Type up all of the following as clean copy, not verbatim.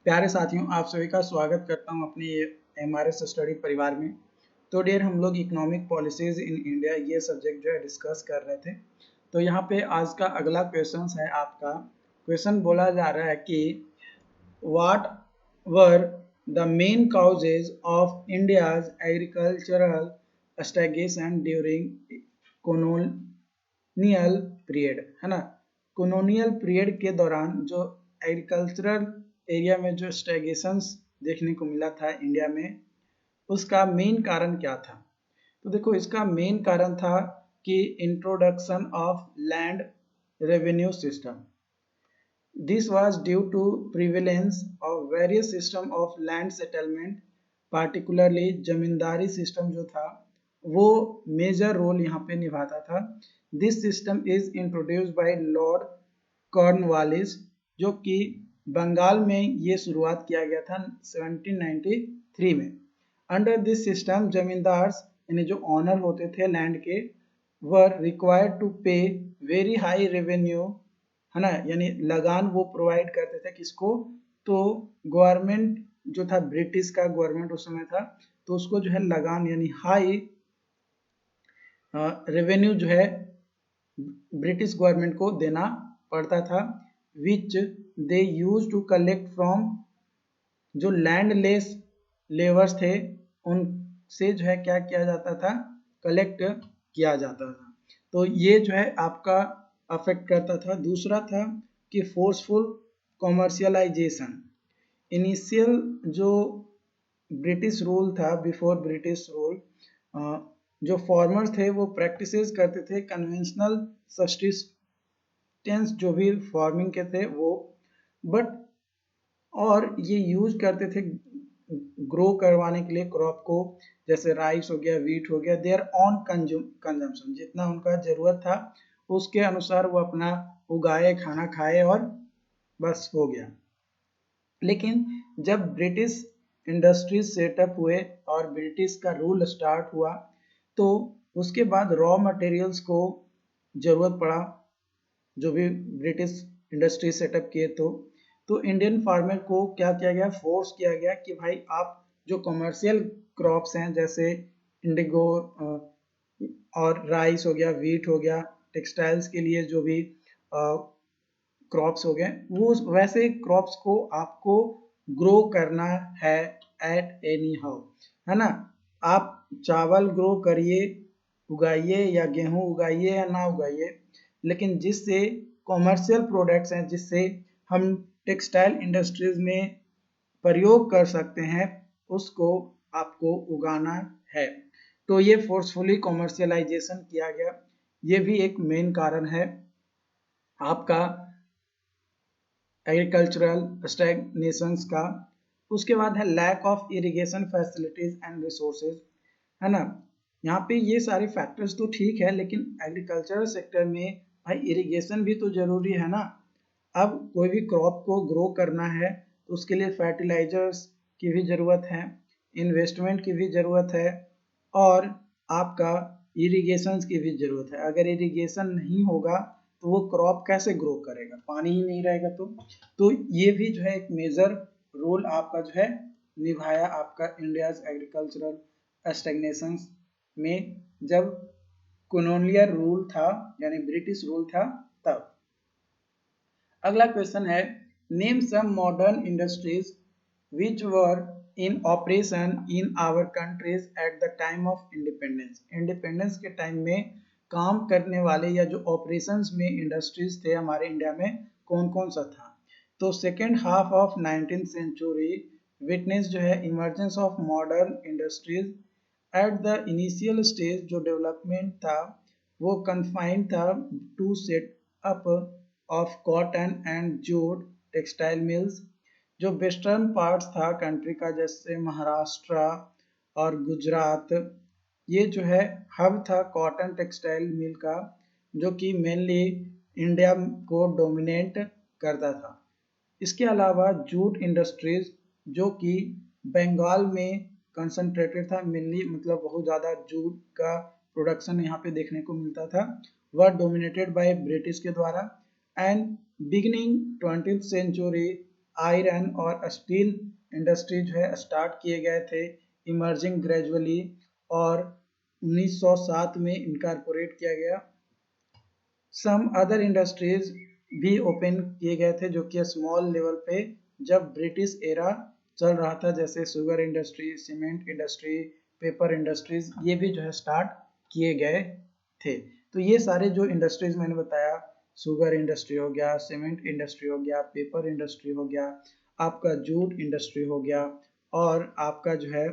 प्यारे साथियों, आप सभी का स्वागत करता हूं अपने एमआरएस स्टडी परिवार में। तो डियर, हम लोग इकोनॉमिक पॉलिसीज इन इंडिया ये सब्जेक्ट जो है डिस्कस कर रहे थे। तो यहाँ पे आज का अगला क्वेश्चन है आपका। क्वेश्चन बोला जा रहा है कि what were the main causes of India's agricultural stagnation during colonial period, है ना। कॉलोनियल पीरियड के दौरान जो एग्रीकल्चरल एरिया में जो स्टैग्नेशंस देखने को मिला था इंडिया में, उसका मेन कारण क्या था। तो देखो, इसका मेन कारण था कि introduction of land revenue system. This was due to prevalence of various system of land settlement, particularly zamindari system जो था वो मेजर रोल यहाँ पे निभाता था। This system is introduced by Lord Cornwallis, जो कि बंगाल में ये शुरुआत किया गया था 1793 में। अंडर दिस सिस्टम जमींदार यानी जो ऑनर होते थे लैंड के, वर रिक्वायर्ड टू पे वेरी हाई रेवेन्यू, है ना, यानी लगान वो प्रोवाइड करते थे किसको, तो गवर्नमेंट जो था, ब्रिटिश का गवर्नमेंट उस समय था, तो उसको जो है लगान यानी हाई रेवेन्यू जो है ब्रिटिश गवर्नमेंट को देना पड़ता था, विच दे यूज टू कलेक्ट फ्रॉम जो लैंडलेस लेवर्स थे, उनसे जो है क्या किया जाता था, कलेक्ट किया जाता था। तो ये जो है आपका अफेक्ट करता था। दूसरा था कि फोर्सफुल कॉमर्शियलाइजेशन। इनिशियल जो ब्रिटिश रूल था, बिफोर ब्रिटिश रूल, जो फार्मर्स थे वो प्रैक्टिसेस करते थे कन्वेंशनल सब्सिस्टेंस, जो भी फार्मिंग के थे वो, बट और ये यूज करते थे ग्रो करवाने के लिए क्रॉप को, जैसे राइस हो गया, वीट हो गया, देयर ऑन कंजम्पशन, जितना उनका जरूरत था उसके अनुसार वो अपना उगाए, खाना खाए और बस हो गया। लेकिन जब ब्रिटिश इंडस्ट्रीज सेटअप हुए और ब्रिटिश का रूल स्टार्ट हुआ, तो उसके बाद रॉ मटेरियल्स को जरूरत पड़ा, जो भी ब्रिटिश इंडस्ट्री सेटअप किए, तो इंडियन फार्मर को क्या किया गया, फोर्स किया गया कि भाई आप जो कमर्शियल क्रॉप्स हैं, जैसे इंडिगो और राइस हो गया, वीट हो गया, टेक्सटाइल्स के लिए जो भी क्रॉप्स हो गए, वो वैसे क्रॉप्स को आपको ग्रो करना है एट एनी हाउ, है ना। आप चावल ग्रो करिए, उगाइए, या गेहूं उगाइए या ना उगाइए, लेकिन जिससे कॉमर्शियल प्रोडक्ट्स हैं, जिससे हम टेक्सटाइल इंडस्ट्रीज में प्रयोग कर सकते हैं, उसको आपको उगाना है। तो ये फोर्सफुली कॉमर्शियलाइजेशन किया गया, ये भी एक मेन कारण है आपका एग्रीकल्चरल स्टैग्नेशंस का। उसके बाद है lack of irrigation facilities and resources, है ना। यहाँ पे ये सारे फैक्टर्स तो ठीक है, लेकिन एग्रीकल्चरल सेक्टर में भाई इरिगेशन भी तो जरूरी है ना। अब कोई भी क्रॉप को ग्रो करना है तो उसके लिए फर्टिलाइजर्स की भी ज़रूरत है, इन्वेस्टमेंट की भी ज़रूरत है, और आपका इरिगेशन की भी ज़रूरत है। अगर इरिगेशन नहीं होगा तो वो क्रॉप कैसे ग्रो करेगा, पानी ही नहीं रहेगा तो ये भी जो है एक मेजर रोल आपका जो है निभाया आपका इंडियाज एग्रीकल्चरल स्टैग्नेशन में, जब कॉलोनियल रूल था यानी ब्रिटिश रूल था तब। अगला क्वेश्चन है, name some modern industries which were in operation in our countries at the time of independence. Independence के टाइम में काम करने वाले या जो ऑपरेशंस में इंडस्ट्रीज थे हमारे इंडिया में, कौन कौन सा था। तो second half of 19th century witness जो है emergence of modern industries. At the initial stage जो डेवलपमेंट था वो कन्फाइंड था to set up of cotton and jute textile mills. जो वेस्टर्न पार्ट्स था कंट्री का, जैसे महाराष्ट्र और गुजरात, ये जो है हब था कॉटन टेक्सटाइल मिल का, जो कि मेनली इंडिया को डोमिनेट करता था। इसके अलावा जूट इंडस्ट्रीज, जो कि बंगाल में कंसंट्रेटेड था मेनली, मतलब बहुत ज़्यादा जूट का प्रोडक्शन यहाँ पे देखने को मिलता था, वह डोमिनेटेड बाय ब्रिटिश के द्वारा। And beginning 20th century iron और स्टील इंडस्ट्री जो है स्टार्ट किए गए थे, इमर्जिंग ग्रेजुअली, और 1907 में इनकारपोरेट किया गया। सम अदर इंडस्ट्रीज भी ओपन किए गए थे जो कि स्मॉल लेवल पे जब ब्रिटिश एरा चल रहा था, जैसे sugar industry, cement industry, paper industries, ये भी जो है स्टार्ट किए गए थे। तो ये सारे जो इंडस्ट्रीज मैंने बताया, शुगर इंडस्ट्री हो गया, सीमेंट इंडस्ट्री हो गया, पेपर इंडस्ट्री हो गया, आपका जूट इंडस्ट्री हो गया, और आपका जो है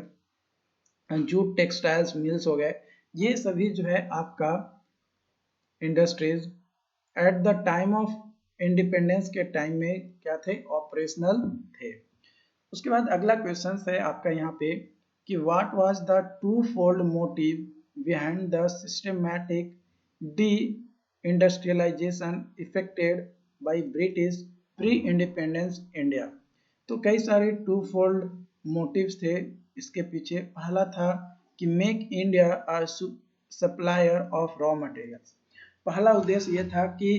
जूट टेक्सटाइल्स मिल्स हो गए, ये सभी जो है आपका industries at the time of independence के टाइम में क्या थे, ऑपरेशनल थे। उसके बाद अगला क्वेश्चन है आपका यहाँ पे कि what was the two fold motive behind the systematic deindustrialisation effected by British pre independence India. तो कई सारे टू फोल्ड मोटिव्स थे इसके पीछे। पहला था कि make India a supplier of raw materials. पहला उद्देश्य ये था कि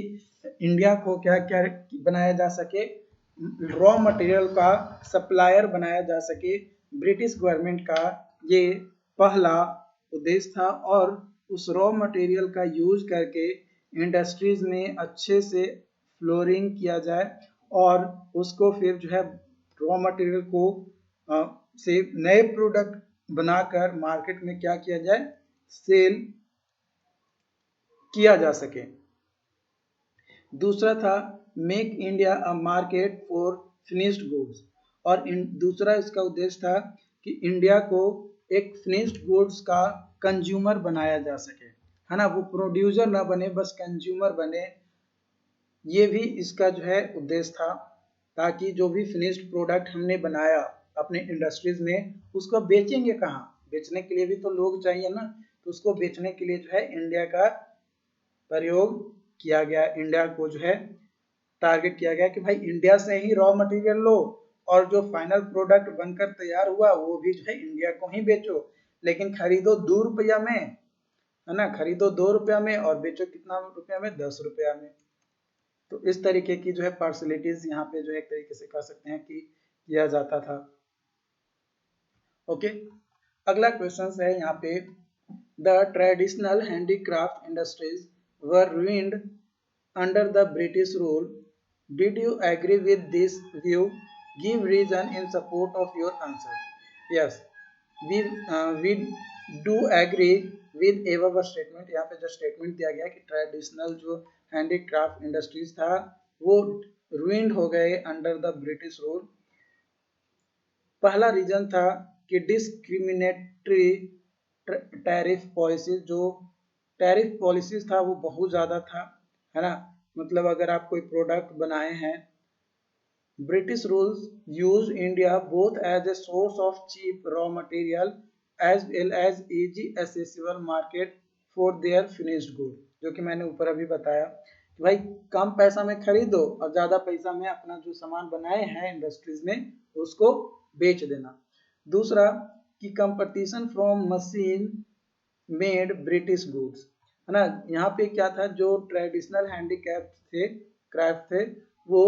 इंडिया को क्या क्या बनाया जा सके, रॉ मटेरियल का सप्लायर बनाया जा सके। ब्रिटिश गवर्नमेंट का ये पहला उद्देश्य था, और उस रॉ मटेरियल का यूज करके इंडस्ट्रीज में अच्छे से फ्लोरिंग किया जाए, और उसको फिर जो है रॉ मटेरियल को से नए प्रोडक्ट बनाकर मार्केट में क्या किया जाए, सेल किया जा सके। दूसरा था make India a market for finished goods, और दूसरा इसका उद्देश्य था कि इंडिया को एक फिनिश्ड गुड्स का कंज्यूमर बनाया जा सके, है ना, वो प्रोड्यूसर ना बने, बस कंज्यूमर बने। ये भी इसका जो है उद्देश्य था, ताकि जो भी फिनिश्ड प्रोडक्ट हमने बनाया अपने इंडस्ट्रीज में, उसको बेचेंगे कहाँ, बेचने के लिए भी तो लोग चाहिए ना, तो उसको बेचने के लिए जो है इंडिया का प्रयोग किया गया। इंडिया को जो है टारगेट किया गया कि भाई इंडिया से ही रॉ मटेरियल लो, और जो फाइनल प्रोडक्ट बनकर तैयार हुआ वो भी जो है इंडिया को ही बेचो, लेकिन खरीदो 2 रुपया में, है ना, खरीदो 2 रुपया में और बेचो कितना रुपया में, 10 रुपया में। तो इस तरीके की जो है पार्सलिटीज यहाँ पे जो है एक तरीके से कह सकते हैं कि किया जाता था। ओके, अगला क्वेश्चन है यहाँ पे, the traditional handicraft industries were ruined under the British rule. Did you agree with this view? Give reason in support of your answer. Yes, we do agree with above statement। यहाँ पे जो statement दिया गया कि traditional जो handicraft industries था वो ruined हो गए अंडर द ब्रिटिश रूल। पहला रीजन था कि डिस्क्रिमिनेटरी टैरिफ पॉलिसीज, जो टैरिफ पॉलिसीज था वो बहुत ज़्यादा था, है ना, मतलब अगर आप कोई प्रोडक्ट बनाए हैं, British rules use India both as a source of cheap raw material as well as easy accessible market for their finished good, जो कि मैंने ऊपर अभी बताया कि भाई कम पैसा में खरीदो और ज़्यादा पैसा में अपना जो सामान बनाए हैं इंडस्ट्रीज में उसको बेच देना। दूसरा कि competition from machine made British goods, है ना, यहाँ पे क्या था, जो ट्रेडिशनल क्राफ्ट थे वो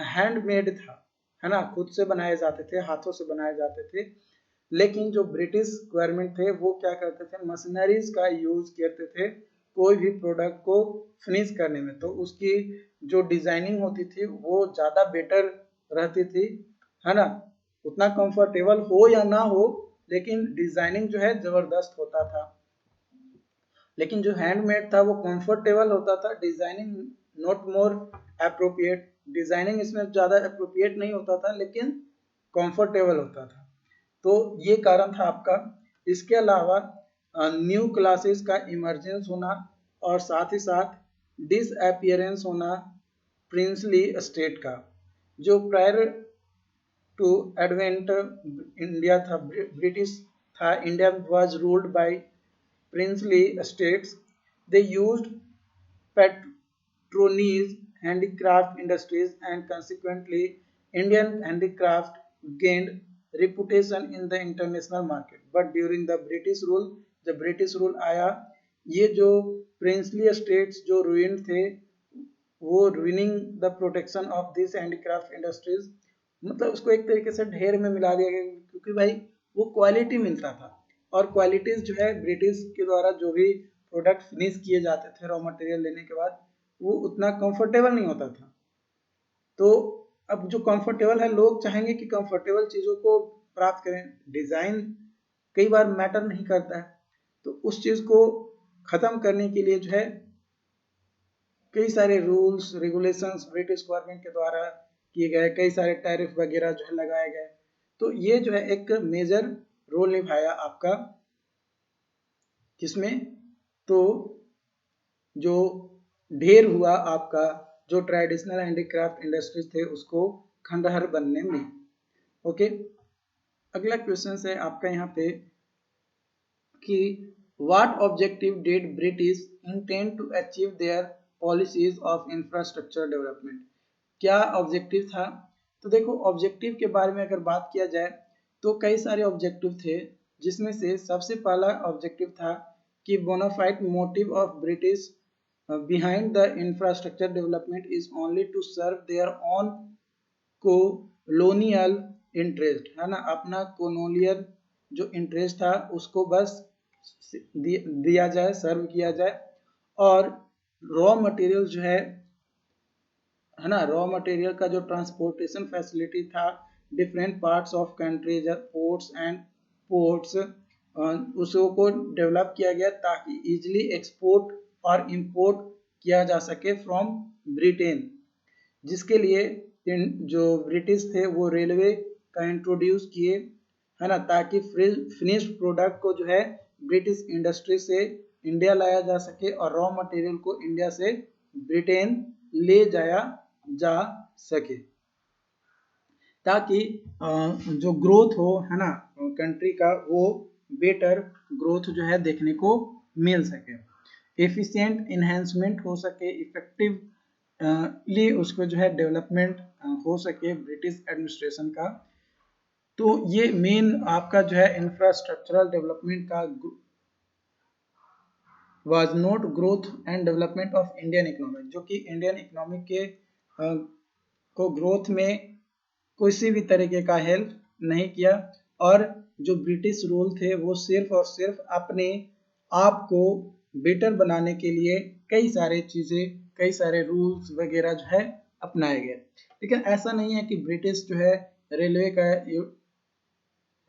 हैंडमेड था, है ना, खुद से बनाए जाते थे, हाथों से बनाए जाते थे। लेकिन जो ब्रिटिश गवर्नमेंट थे वो क्या करते थे, मशीनरीज का यूज करते थे कोई भी प्रोडक्ट को फिनिश करने में, तो उसकी जो डिजाइनिंग होती थी वो ज़्यादा बेटर रहती थी, है ना, उतना कंफर्टेबल हो या ना हो, लेकिन डिजाइनिंग जो है जबरदस्त होता था। लेकिन जो हैंडमेड था वो कंफर्टेबल होता था, designing not more appropriate, designing इसमें ज़्यादा अप्रोप्रिएट नहीं होता था, लेकिन कंफर्टेबल होता था। तो ये कारण था आपका। इसके अलावा न्यू क्लासेस का इमरजेंस होना, और साथ ही साथ डिसअपियरेंस होना प्रिंसली स्टेट का, जो प्रायर टू एडवेंट इंडिया था, ब्रिटिश था, India was ruled by princely states. They used patronage handicraft industries, and consequently Indian handicraft gained reputation in the international market. But during the British rule, जब British rule आया, ये जो princely states जो ruined थे, वो ruining the protection of these handicraft industries, मतलब उसको एक तरीके से ढेर में मिला दिया गया, क्योंकि भाई वो क्वालिटी मिलता था, और क्वालिटीज जो है ब्रिटिश के द्वारा जो भी प्रोडक्ट फिनिश किए जाते थे रॉ मटेरियल लेने के बाद, वो उतना कंफर्टेबल नहीं होता था। तो अब जो कंफर्टेबल है, लोग चाहेंगे कि कंफर्टेबल चीज़ों को प्राप्त करें, डिज़ाइन कई बार मैटर नहीं करता है। तो उस चीज़ को ख़त्म करने के लिए जो है कई सारे रूल्स रेगुलेशंस ब्रिटिश गवर्नमेंट के द्वारा किए गए, कई सारे टैरिफ वगैरह जो है लगाए गए। तो ये जो है एक मेजर रोल निभाया आपका किसमें, तो जो ढेर हुआ आपका, जो ट्रेडिशनल हैंडीक्राफ्ट इंडस्ट्रीज थे उसको खंडहर बनने में। ओके, अगला क्वेश्चन है आपका यहाँ पे कि what objective did British intend to achieve their policies of infrastructure development. क्या ऑब्जेक्टिव था? तो देखो, ऑब्जेक्टिव के बारे में अगर बात किया जाए तो कई सारे ऑब्जेक्टिव थे, जिसमें से सबसे पहला ऑब्जेक्टिव था कि bona fide motive of British behind the infrastructure development is only to serve their own colonial interest, है ना, अपना colonial जो इंटरेस्ट था उसको बस दिया जाए, सर्व किया जाए। और रॉ मटेरियल जो है ना, रॉ मटेरियल का जो ट्रांसपोर्टेशन फैसिलिटी था different parts of countries, ports and ports, उसको डेवलप किया गया ताकि इजिली एक्सपोर्ट और इंपोर्ट किया जा सके फ्रॉम ब्रिटेन, जिसके लिए जो ब्रिटिश थे वो रेलवे का इंट्रोड्यूस किए, है ना, ताकि फिनिश्ड प्रोडक्ट को जो है ब्रिटिश इंडस्ट्री से इंडिया लाया जा सके और रॉ मटेरियल को इंडिया से ब्रिटेन ले जाया जा सके, ताकि जो ग्रोथ हो, है ना, कंट्री का, वो बेटर ग्रोथ जो है देखने को मिल सके, एफिशिएंट इन्हेंसमेंट हो सके, इफेक्टिवली उसको जो है डेवलपमेंट हो सके ब्रिटिश एडमिनिस्ट्रेशन का। तो ये मेन आपका जो है इंफ्रास्ट्रक्चरल डेवलपमेंट का was not growth and development of Indian economy, जो कि इंडियन इकोनॉमी के को ग्रोथ में किसी भी तरीके का हेल्प नहीं किया। और जो ब्रिटिश रूल थे वो सिर्फ और सिर्फ अपने आप को बेटर बनाने के लिए कई सारे चीज़ें, कई सारे रूल्स वगैरह जो है अपनाए गए। लेकिन ऐसा नहीं है कि ब्रिटिश जो है रेलवे का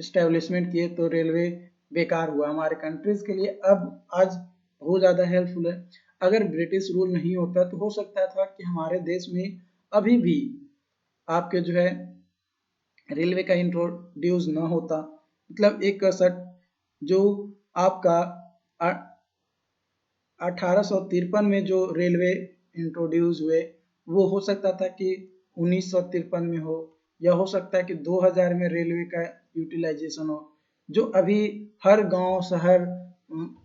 इस्टेब्लिशमेंट किए तो रेलवे बेकार हुआ। हमारे कंट्रीज के लिए अब आज बहुत ज़्यादा हेल्पफुल है। अगर ब्रिटिश रूल नहीं होता तो हो सकता था कि हमारे देश में अभी भी आपके जो है रेलवे का इंट्रोड्यूस ना होता। मतलब एक कसट जो आपका 1853 में जो रेलवे इंट्रोड्यूस हुए, वो हो सकता था कि 1953 में हो, या हो सकता है कि 2000 में रेलवे का यूटिलाइजेशन हो। जो अभी हर गांव शहर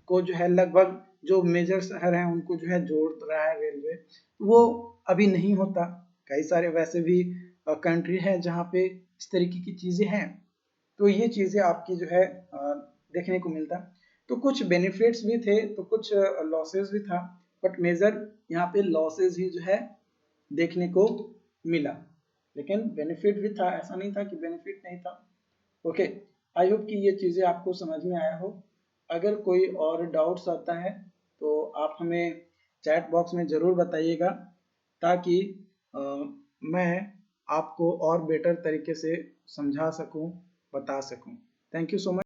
को जो है लगभग जो मेजर शहर हैं उनको जो है जोड़ रहा है रेलवे, वो अभी नहीं होता। कई सारे वैसे भी कंट्री है जहाँ पे इस तरीके की चीज़ें हैं। तो ये चीज़ें आपकी जो है देखने को मिलता। तो कुछ बेनिफिट्स भी थे तो कुछ लॉसेस भी था, बट मेजर यहाँ पे लॉसेस ही जो है देखने को मिला, लेकिन बेनिफिट भी था, ऐसा नहीं था कि बेनिफिट नहीं था। ओके, आई होप कि ये चीज़ें आपको समझ में आया हो। अगर कोई और डाउट्स आता है तो आप हमें चैट बॉक्स में ज़रूर बताइएगा, ताकि मैं आपको और बेटर तरीके से समझा सकूं, बता सकूं। Thank you so much.